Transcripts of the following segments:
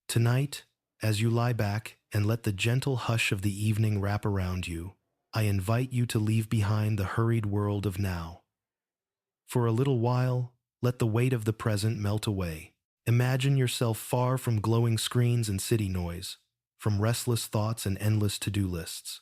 Tonight, as you lie back and let the gentle hush of the evening wrap around you, I invite you to leave behind the hurried world of now. For a little while, let the weight of the present melt away. Imagine yourself far from glowing screens and city noise, from restless thoughts and endless to-do lists.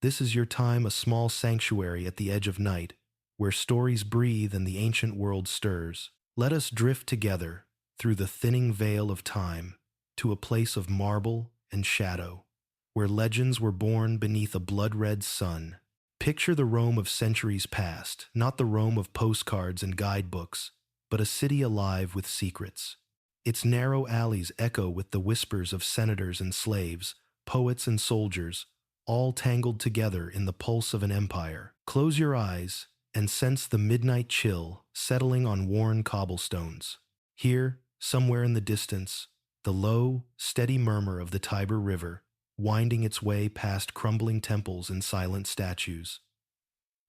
This is your time, a small sanctuary at the edge of night, where stories breathe and the ancient world stirs. Let us drift together, through the thinning veil of time, to a place of marble and shadow, where legends were born beneath a blood-red sun. Picture the Rome of centuries past, not the Rome of postcards and guidebooks, but a city alive with secrets. Its narrow alleys echo with the whispers of senators and slaves, poets and soldiers, all tangled together in the pulse of an empire. Close your eyes and sense the midnight chill settling on worn cobblestones. Here, somewhere in the distance, the low, steady murmur of the Tiber River, winding its way past crumbling temples and silent statues.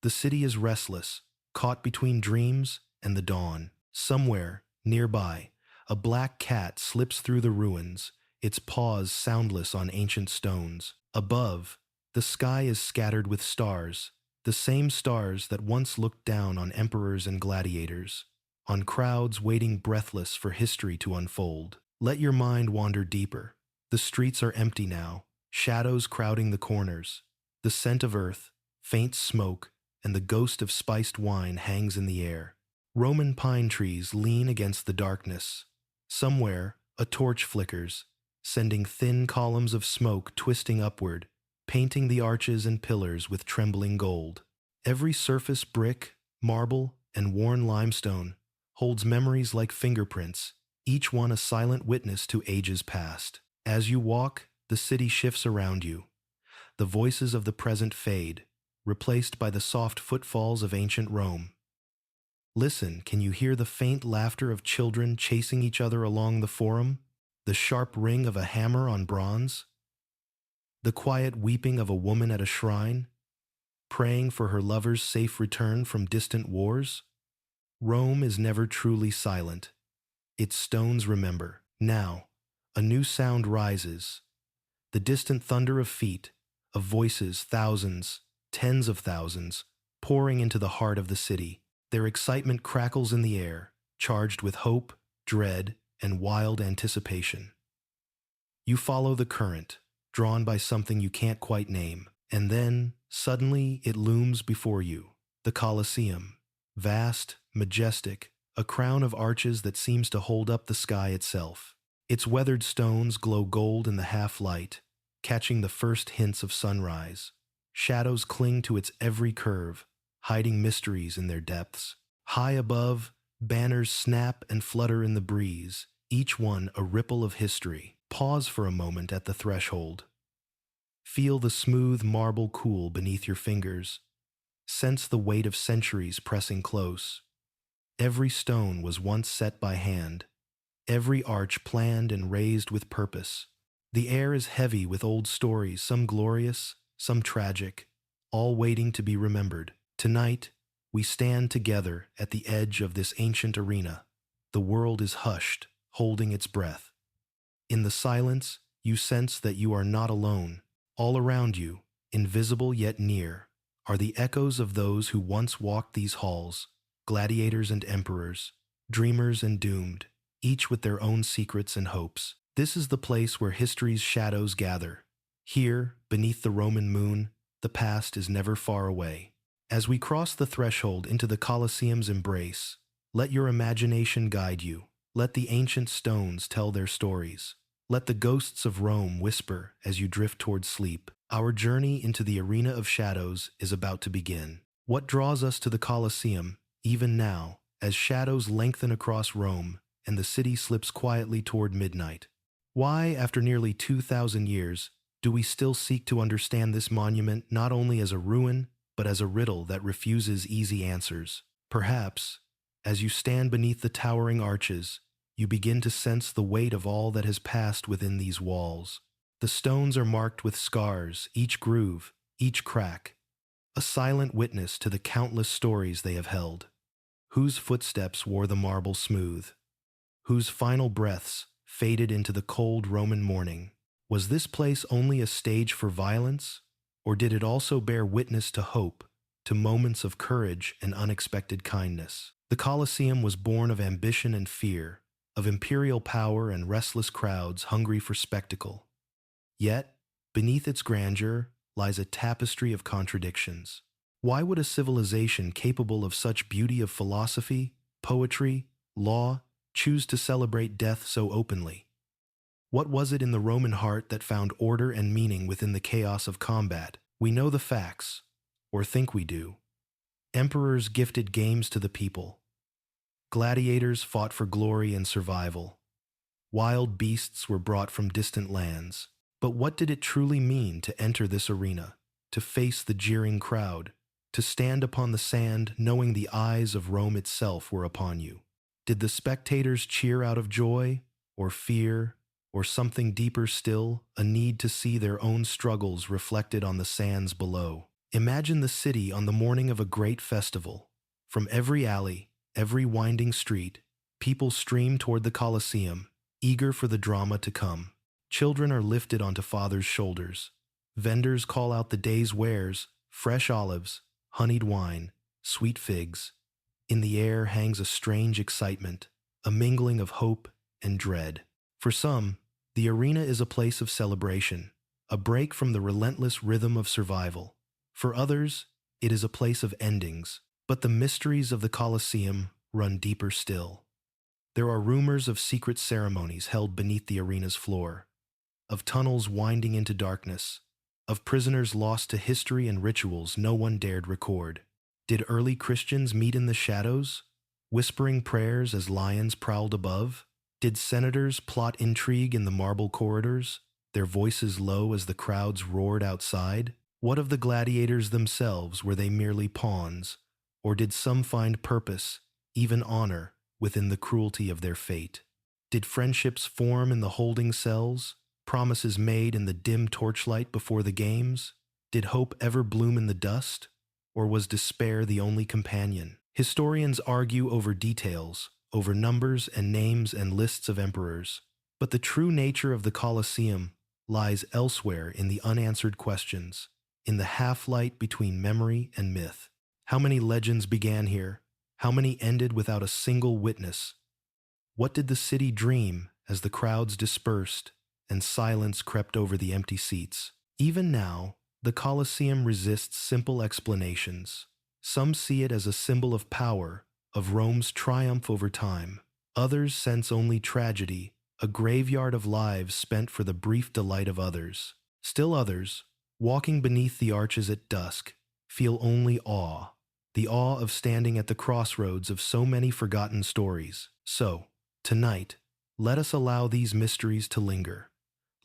The city is restless, caught between dreams and the dawn. Somewhere, nearby, a black cat slips through the ruins, its paws soundless on ancient stones. Above, the sky is scattered with stars, the same stars that once looked down on emperors and gladiators, on crowds waiting breathless for history to unfold. Let your mind wander deeper. The streets are empty now, shadows crowding the corners. The scent of earth, faint smoke, and the ghost of spiced wine hangs in the air. Roman pine trees lean against the darkness. Somewhere, a torch flickers, sending thin columns of smoke twisting upward, painting the arches and pillars with trembling gold. Every surface brick, marble, and worn limestone holds memories like fingerprints, each one a silent witness to ages past. As you walk, the city shifts around you. The voices of the present fade, replaced by the soft footfalls of ancient Rome. Listen, can you hear the faint laughter of children chasing each other along the forum? The sharp ring of a hammer on bronze? The quiet weeping of a woman at a shrine, praying for her lover's safe return from distant wars? Rome is never truly silent. Its stones remember. Now, a new sound rises. The distant thunder of feet, of voices, thousands, tens of thousands, pouring into the heart of the city. Their excitement crackles in the air, charged with hope, dread, and wild anticipation. You follow the current, drawn by something you can't quite name, and then, suddenly, it looms before you. The Colosseum. Vast, majestic, a crown of arches that seems to hold up the sky itself. Its weathered stones glow gold in the half-light, catching the first hints of sunrise. Shadows cling to its every curve, hiding mysteries in their depths. High above, banners snap and flutter in the breeze, each one a ripple of history. Pause for a moment at the threshold. Feel the smooth marble cool beneath your fingers. Sense the weight of centuries pressing close. Every stone was once set by hand, every arch planned and raised with purpose. The air is heavy with old stories, some glorious, some tragic, all waiting to be remembered. Tonight, we stand together at the edge of this ancient arena. The world is hushed, holding its breath. In the silence, you sense that you are not alone. All around you, invisible yet near, are the echoes of those who once walked these halls, gladiators and emperors, dreamers and doomed, each with their own secrets and hopes. This is the place where history's shadows gather. Here, beneath the Roman moon, the past is never far away. As we cross the threshold into the Colosseum's embrace, let your imagination guide you. Let the ancient stones tell their stories. Let the ghosts of Rome whisper as you drift towards sleep. Our journey into the arena of shadows is about to begin. What draws us to the Colosseum, even now, as shadows lengthen across Rome and the city slips quietly toward midnight? Why, after nearly 2,000 years, do we still seek to understand this monument not only as a ruin, but as a riddle that refuses easy answers? Perhaps, as you stand beneath the towering arches, you begin to sense the weight of all that has passed within these walls. The stones are marked with scars, each groove, each crack, a silent witness to the countless stories they have held. Whose footsteps wore the marble smooth? Whose final breaths faded into the cold Roman morning. Was this place only a stage for violence, or did it also bear witness to hope, to moments of courage and unexpected kindness? The Colosseum was born of ambition and fear, of imperial power and restless crowds hungry for spectacle. Yet, beneath its grandeur lies a tapestry of contradictions. Why would a civilization capable of such beauty of philosophy, poetry, law, choose to celebrate death so openly? What was it in the Roman heart that found order and meaning within the chaos of combat? We know the facts, or think we do. Emperors gifted games to the people. Gladiators fought for glory and survival. Wild beasts were brought from distant lands. But what did it truly mean to enter this arena, to face the jeering crowd, to stand upon the sand knowing the eyes of Rome itself were upon you? Did the spectators cheer out of joy, or fear, or something deeper still, a need to see their own struggles reflected on the sands below? Imagine the city on the morning of a great festival. From every alley, every winding street, people stream toward the Colosseum, eager for the drama to come. Children are lifted onto fathers' shoulders. Vendors call out the day's wares, fresh olives, honeyed wine, sweet figs. In the air hangs a strange excitement, a mingling of hope and dread. For some, the arena is a place of celebration, a break from the relentless rhythm of survival. For others, it is a place of endings. But the mysteries of the Colosseum run deeper still. There are rumors of secret ceremonies held beneath the arena's floor, of tunnels winding into darkness, of prisoners lost to history and rituals no one dared record. Did early Christians meet in the shadows, whispering prayers as lions prowled above? Did senators plot intrigue in the marble corridors, their voices low as the crowds roared outside? What of the gladiators themselves? Were they merely pawns, or did some find purpose, even honor, within the cruelty of their fate? Did friendships form in the holding cells, promises made in the dim torchlight before the games? Did hope ever bloom in the dust, or was despair the only companion? Historians argue over details, over numbers and names and lists of emperors. But the true nature of the Colosseum lies elsewhere in the unanswered questions, in the half-light between memory and myth. How many legends began here? How many ended without a single witness? What did the city dream as the crowds dispersed and silence crept over the empty seats? Even now, the Colosseum resists simple explanations. Some see it as a symbol of power, of Rome's triumph over time. Others sense only tragedy, a graveyard of lives spent for the brief delight of others. Still others, walking beneath the arches at dusk, feel only awe, the awe of standing at the crossroads of so many forgotten stories. So, tonight, let us allow these mysteries to linger.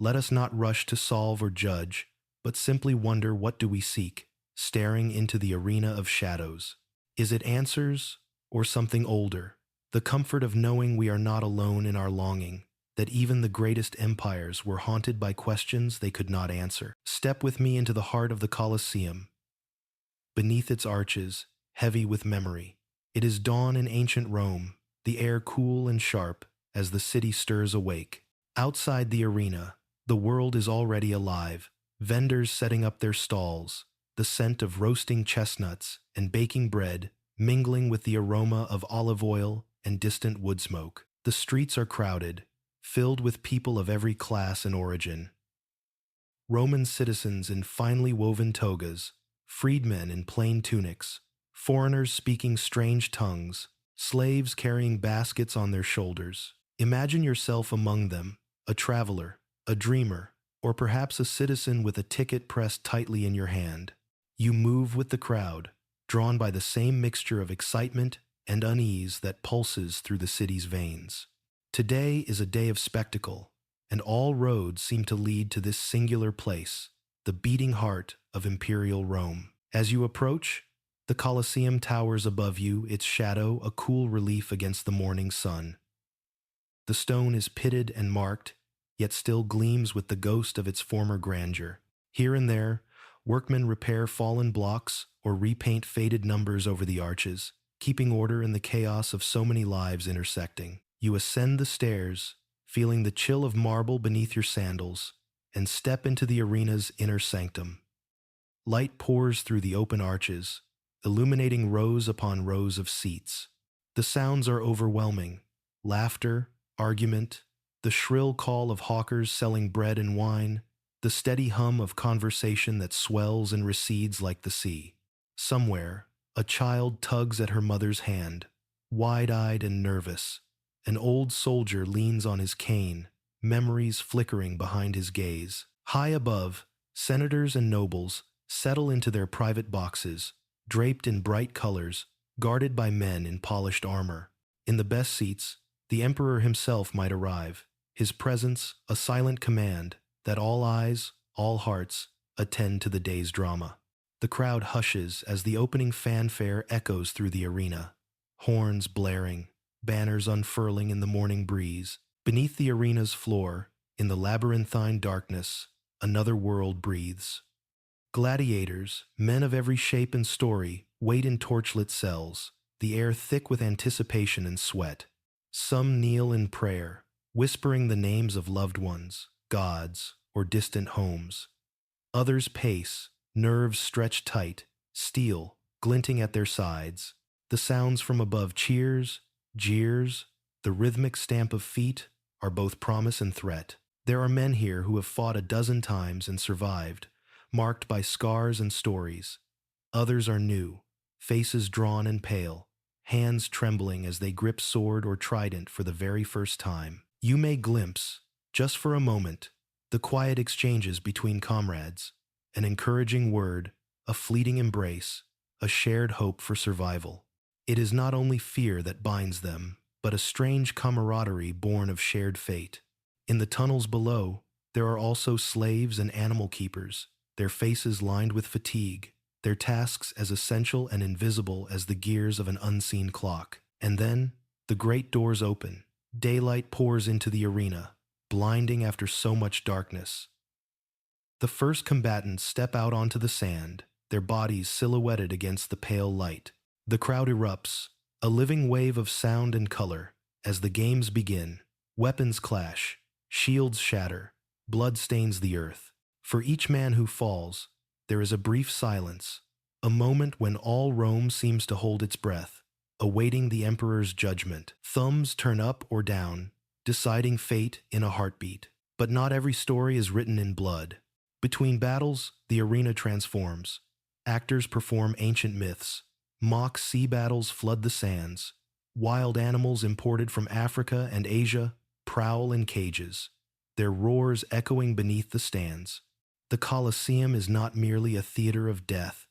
Let us not rush to solve or judge, but simply wonder, what do we seek, staring into the arena of shadows? Is it answers or something older? The comfort of knowing we are not alone in our longing, that even the greatest empires were haunted by questions they could not answer. Step with me into the heart of the Colosseum. Beneath its arches, heavy with memory, it is dawn in ancient Rome, the air cool and sharp as the city stirs awake. Outside the arena, the world is already alive, vendors setting up their stalls, the scent of roasting chestnuts and baking bread mingling with the aroma of olive oil and distant wood smoke. The streets are crowded, filled with people of every class and origin. Roman citizens in finely woven togas, freedmen in plain tunics, foreigners speaking strange tongues, slaves carrying baskets on their shoulders. Imagine yourself among them, a traveler, a dreamer, or perhaps a citizen with a ticket pressed tightly in your hand. You move with the crowd, drawn by the same mixture of excitement and unease that pulses through the city's veins. Today is a day of spectacle, and all roads seem to lead to this singular place, the beating heart of imperial Rome. As you approach, the Colosseum towers above you, its shadow a cool relief against the morning sun. The stone is pitted and marked, yet still gleams with the ghost of its former grandeur. Here and there, workmen repair fallen blocks or repaint faded numbers over the arches, keeping order in the chaos of so many lives intersecting. You ascend the stairs, feeling the chill of marble beneath your sandals, and step into the arena's inner sanctum. Light pours through the open arches, illuminating rows upon rows of seats. The sounds are overwhelming: laughter, argument, the shrill call of hawkers selling bread and wine, the steady hum of conversation that swells and recedes like the sea. Somewhere, a child tugs at her mother's hand, wide-eyed and nervous. An old soldier leans on his cane, memories flickering behind his gaze. High above, senators and nobles settle into their private boxes, draped in bright colors, guarded by men in polished armor. In the best seats, the emperor himself might arrive, his presence a silent command that all eyes, all hearts, attend to the day's drama. The crowd hushes as the opening fanfare echoes through the arena, horns blaring, banners unfurling in the morning breeze. Beneath the arena's floor, in the labyrinthine darkness, another world breathes. Gladiators, men of every shape and story, wait in torchlit cells, the air thick with anticipation and sweat. Some kneel in prayer, whispering the names of loved ones, gods, or distant homes. Others pace, nerves stretched tight, steel glinting at their sides. The sounds from above: cheers, jeers, the rhythmic stamp of feet, are both promise and threat. There are men here who have fought a dozen times and survived, marked by scars and stories. Others are new, faces drawn and pale, hands trembling as they grip sword or trident for the very first time. You may glimpse, just for a moment, the quiet exchanges between comrades, an encouraging word, a fleeting embrace, a shared hope for survival. It is not only fear that binds them, but a strange camaraderie born of shared fate. In the tunnels below, there are also slaves and animal keepers, their faces lined with fatigue, their tasks as essential and invisible as the gears of an unseen clock. And then, the great doors open. Daylight pours into the arena, blinding after so much darkness. The first combatants step out onto the sand, their bodies silhouetted against the pale light. The crowd erupts, a living wave of sound and color. As the games begin, weapons clash, shields shatter, blood stains the earth. For each man who falls, there is a brief silence, a moment when all Rome seems to hold its breath, awaiting the emperor's judgment. Thumbs turn up or down, deciding fate in a heartbeat. But not every story is written in blood. Between battles, the arena transforms. Actors perform ancient myths. Mock sea battles flood the sands. Wild animals imported from Africa and Asia prowl in cages, their roars echoing beneath the stands. The Colosseum is not merely a theater of death,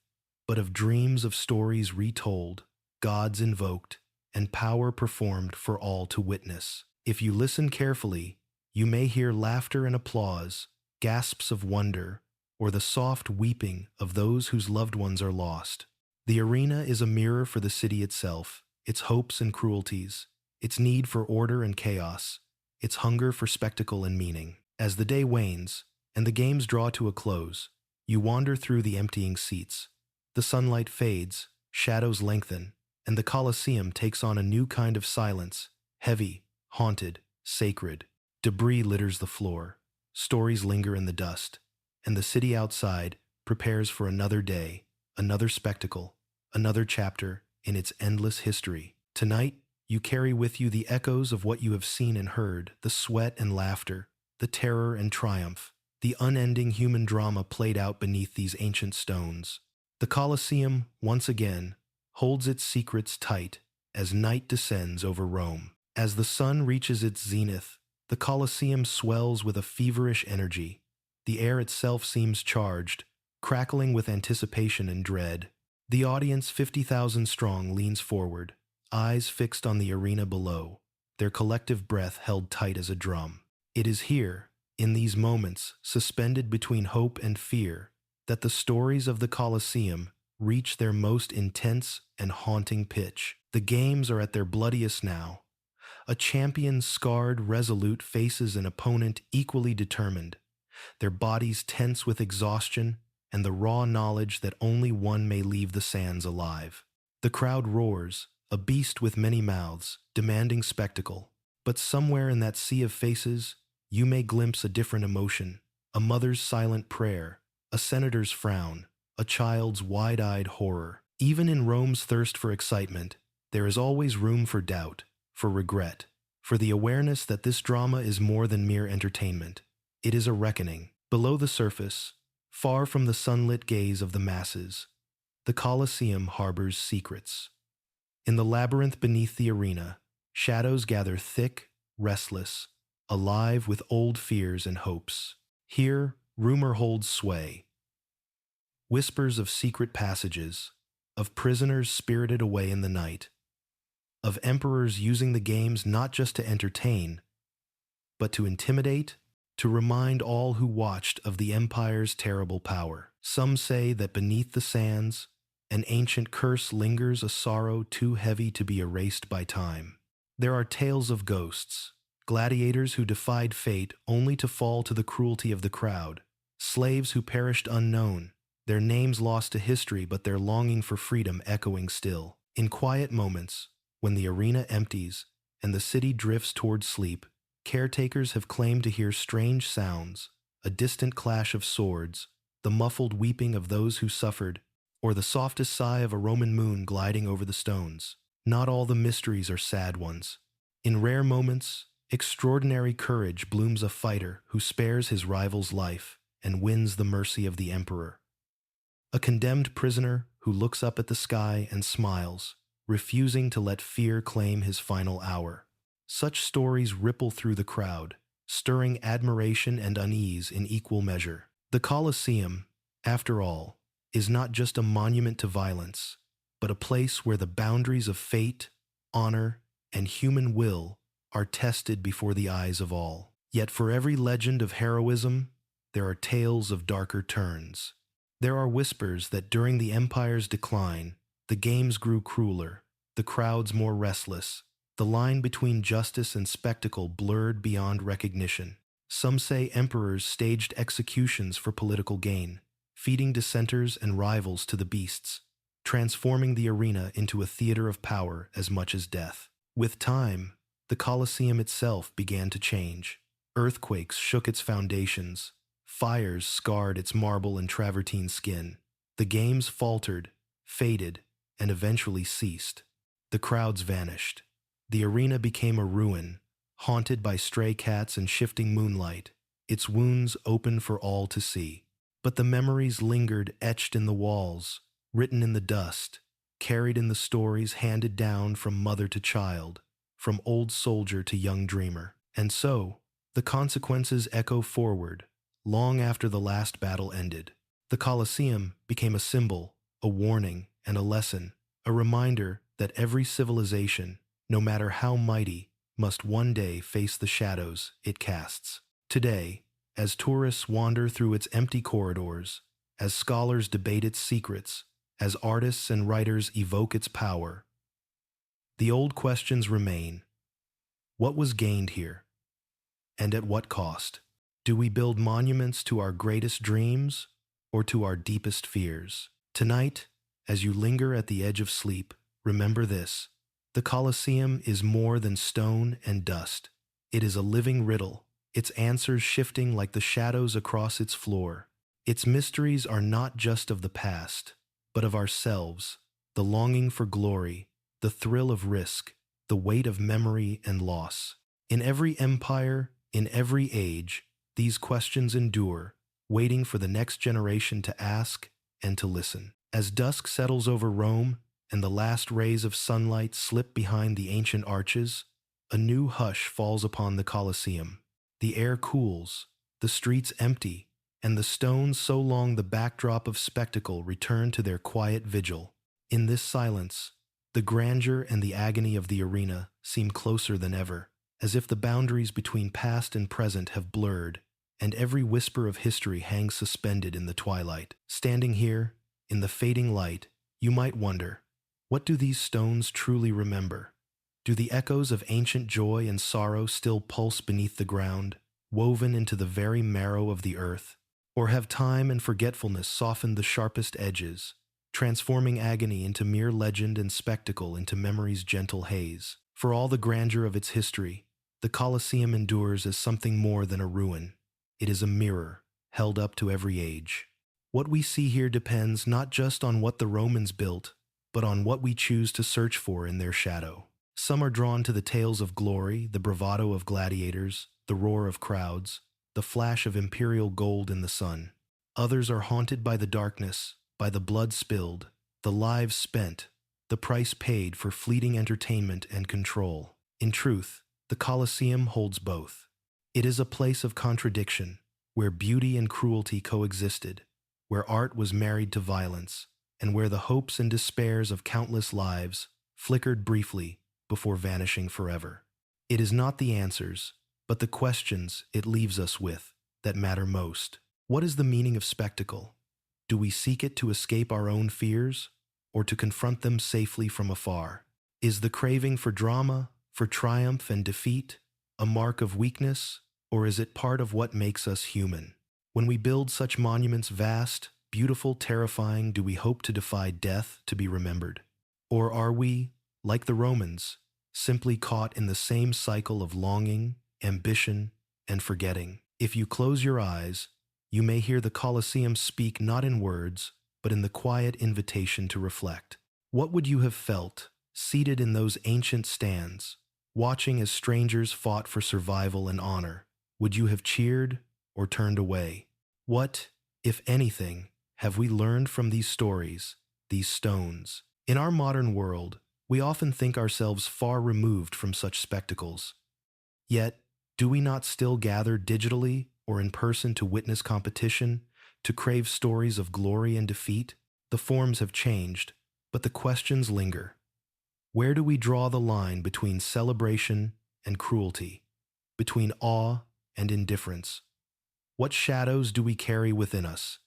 but of dreams of stories retold, gods invoked, and power performed for all to witness. If you listen carefully, you may hear laughter and applause, gasps of wonder, or the soft weeping of those whose loved ones are lost. The arena is a mirror for the city itself, its hopes and cruelties, its need for order and chaos, its hunger for spectacle and meaning. As the day wanes, and the games draw to a close, you wander through the emptying seats. The sunlight fades, shadows lengthen, and the Colosseum takes on a new kind of silence, heavy, haunted, sacred. Debris litters the floor, stories linger in the dust, and the city outside prepares for another day, another spectacle, another chapter in its endless history. Tonight, you carry with you the echoes of what you have seen and heard, the sweat and laughter, the terror and triumph, the unending human drama played out beneath these ancient stones. The Colosseum, once again, holds its secrets tight as night descends over Rome. As the sun reaches its zenith, the Colosseum swells with a feverish energy. The air itself seems charged, crackling with anticipation and dread. The audience, 50,000 strong, leans forward, eyes fixed on the arena below, their collective breath held tight as a drum. It is here, in these moments, suspended between hope and fear, that the stories of the Colosseum reach their most intense and haunting pitch. The games are at their bloodiest now. A champion scarred, resolute faces an opponent equally determined, their bodies tense with exhaustion and the raw knowledge that only one may leave the sands alive. The crowd roars, a beast with many mouths, demanding spectacle. But somewhere in that sea of faces, you may glimpse a different emotion, a mother's silent prayer, a senator's frown, a child's wide-eyed horror. Even in Rome's thirst for excitement, there is always room for doubt, for regret, for the awareness that this drama is more than mere entertainment. It is a reckoning. Below the surface, far from the sunlit gaze of the masses, the Colosseum harbors secrets. In the labyrinth beneath the arena, shadows gather thick, restless, alive with old fears and hopes. Here, rumor holds sway. Whispers of secret passages, of prisoners spirited away in the night, of emperors using the games not just to entertain, but to intimidate, to remind all who watched of the empire's terrible power. Some say that beneath the sands, an ancient curse lingers, a sorrow too heavy to be erased by time. There are tales of ghosts, gladiators who defied fate only to fall to the cruelty of the crowd, slaves who perished unknown, their names lost to history but their longing for freedom echoing still. In quiet moments, when the arena empties and the city drifts toward sleep, caretakers have claimed to hear strange sounds, a distant clash of swords, the muffled weeping of those who suffered, or the softest sigh of a Roman moon gliding over the stones. Not all the mysteries are sad ones. In rare moments, extraordinary courage blooms a fighter who spares his rival's life and wins the mercy of the emperor. A condemned prisoner who looks up at the sky and smiles, refusing to let fear claim his final hour. Such stories ripple through the crowd, stirring admiration and unease in equal measure. The Colosseum, after all, is not just a monument to violence, but a place where the boundaries of fate, honor, and human will are tested before the eyes of all. Yet for every legend of heroism, there are tales of darker turns. There are whispers that during the empire's decline, the games grew crueler, the crowds more restless, the line between justice and spectacle blurred beyond recognition. Some say emperors staged executions for political gain, feeding dissenters and rivals to the beasts, transforming the arena into a theater of power as much as death. With time, the Colosseum itself began to change. Earthquakes shook its foundations, fires scarred its marble and travertine skin. The games faltered, faded, and eventually ceased. The crowds vanished. The arena became a ruin, haunted by stray cats and shifting moonlight, its wounds open for all to see. But the memories lingered, etched in the walls, written in the dust, carried in the stories handed down from mother to child, from old soldier to young dreamer. And so, the consequences echo forward, long after the last battle ended. The Colosseum became a symbol, a warning, and a lesson, a reminder that every civilization, no matter how mighty, must one day face the shadows it casts. Today, as tourists wander through its empty corridors, as scholars debate its secrets, as artists and writers evoke its power, the old questions remain. What was gained here? And at what cost? Do we build monuments to our greatest dreams or to our deepest fears? Tonight, as you linger at the edge of sleep, remember this. The Colosseum is more than stone and dust. It is a living riddle, its answers shifting like the shadows across its floor. Its mysteries are not just of the past, but of ourselves, the longing for glory, the thrill of risk, the weight of memory and loss. In every empire, in every age, these questions endure, waiting for the next generation to ask and to listen. As dusk settles over Rome and the last rays of sunlight slip behind the ancient arches, a new hush falls upon the Colosseum. The air cools, the streets empty, and the stones so long the backdrop of spectacle return to their quiet vigil. In this silence, the grandeur and the agony of the arena seem closer than ever, as if the boundaries between past and present have blurred, and every whisper of history hangs suspended in the twilight. Standing here, in the fading light, you might wonder, what do these stones truly remember? Do the echoes of ancient joy and sorrow still pulse beneath the ground, woven into the very marrow of the earth? Or have time and forgetfulness softened the sharpest edges, transforming agony into mere legend and spectacle into memory's gentle haze? For all the grandeur of its history, The Colosseum endures as something more than a ruin. It is a mirror, held up to every age. What we see here depends not just on what the Romans built, but on what we choose to search for in their shadow. Some are drawn to the tales of glory, the bravado of gladiators, the roar of crowds, the flash of imperial gold in the sun. Others are haunted by the darkness, by the blood spilled, the lives spent, the price paid for fleeting entertainment and control. In truth, the Colosseum holds both. It is a place of contradiction, where beauty and cruelty coexisted, where art was married to violence, and where the hopes and despairs of countless lives flickered briefly before vanishing forever. It is not the answers, but the questions it leaves us with that matter most. What is the meaning of spectacle? Do we seek it to escape our own fears, or to confront them safely from afar? Is the craving for drama, for triumph and defeat, a mark of weakness, or is it part of what makes us human? When we build such monuments vast, beautiful, terrifying, do we hope to defy death to be remembered? Or are we, like the Romans, simply caught in the same cycle of longing, ambition, and forgetting? If you close your eyes, you may hear the Colosseum speak not in words, but in the quiet invitation to reflect. What would you have felt, seated in those ancient stands, watching as strangers fought for survival and honor? Would you have cheered or turned away? What, if anything, have we learned from these stories, these stones? In our modern world, we often think ourselves far removed from such spectacles. Yet, do we not still gather digitally or in person to witness competition, to crave stories of glory and defeat? The forms have changed, but the questions linger. Where do we draw the line between celebration and cruelty, between awe and indifference? What shadows do we carry within us,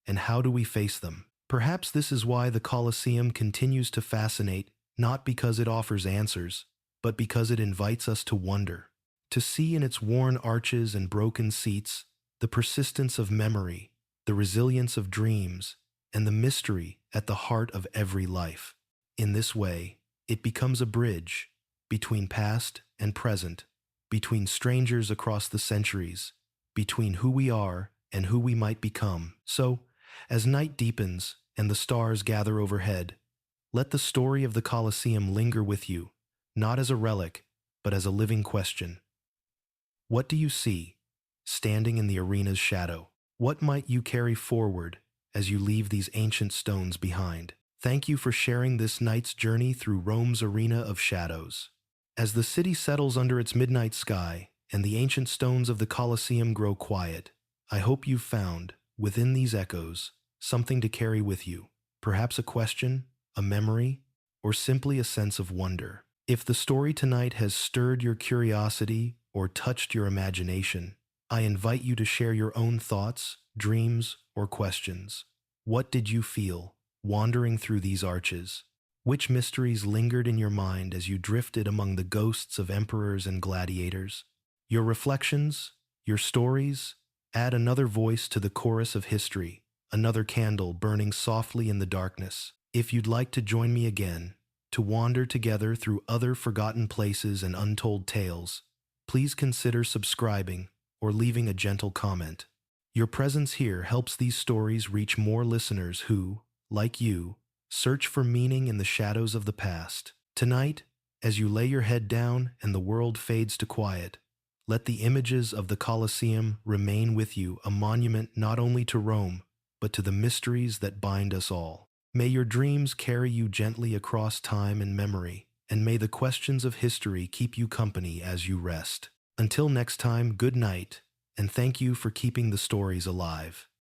and how do we face them? Perhaps this is why the Colosseum continues to fascinate, not because it offers answers, but because it invites us to wonder, to see in its worn arches and broken seats the persistence of memory, the resilience of dreams, and the mystery at the heart of every life. In this way, it becomes a bridge between past and present, between strangers across the centuries, between who we are and who we might become. So, as night deepens and the stars gather overhead, let the story of the Colosseum linger with you, not as a relic, but as a living question. What do you see, standing in the arena's shadow? What might you carry forward as you leave these ancient stones behind? Thank you for sharing this night's journey through Rome's arena of shadows. As the city settles under its midnight sky and the ancient stones of the Colosseum grow quiet, I hope you've found, within these echoes, something to carry with you. Perhaps a question, a memory, or simply a sense of wonder. If the story tonight has stirred your curiosity or touched your imagination, I invite you to share your own thoughts, dreams, or questions. What did you feel wandering through these arches? Which mysteries lingered in your mind as you drifted among the ghosts of emperors and gladiators? Your reflections, your stories, add another voice to the chorus of history, another candle burning softly in the darkness. If you'd like to join me again, to wander together through other forgotten places and untold tales, please consider subscribing or leaving a gentle comment. Your presence here helps these stories reach more listeners who, like you, search for meaning in the shadows of the past. Tonight, as you lay your head down and the world fades to quiet, let the images of the Colosseum remain with you, a monument not only to Rome, but to the mysteries that bind us all. May your dreams carry you gently across time and memory, and may the questions of history keep you company as you rest. Until next time, good night, and thank you for keeping the stories alive.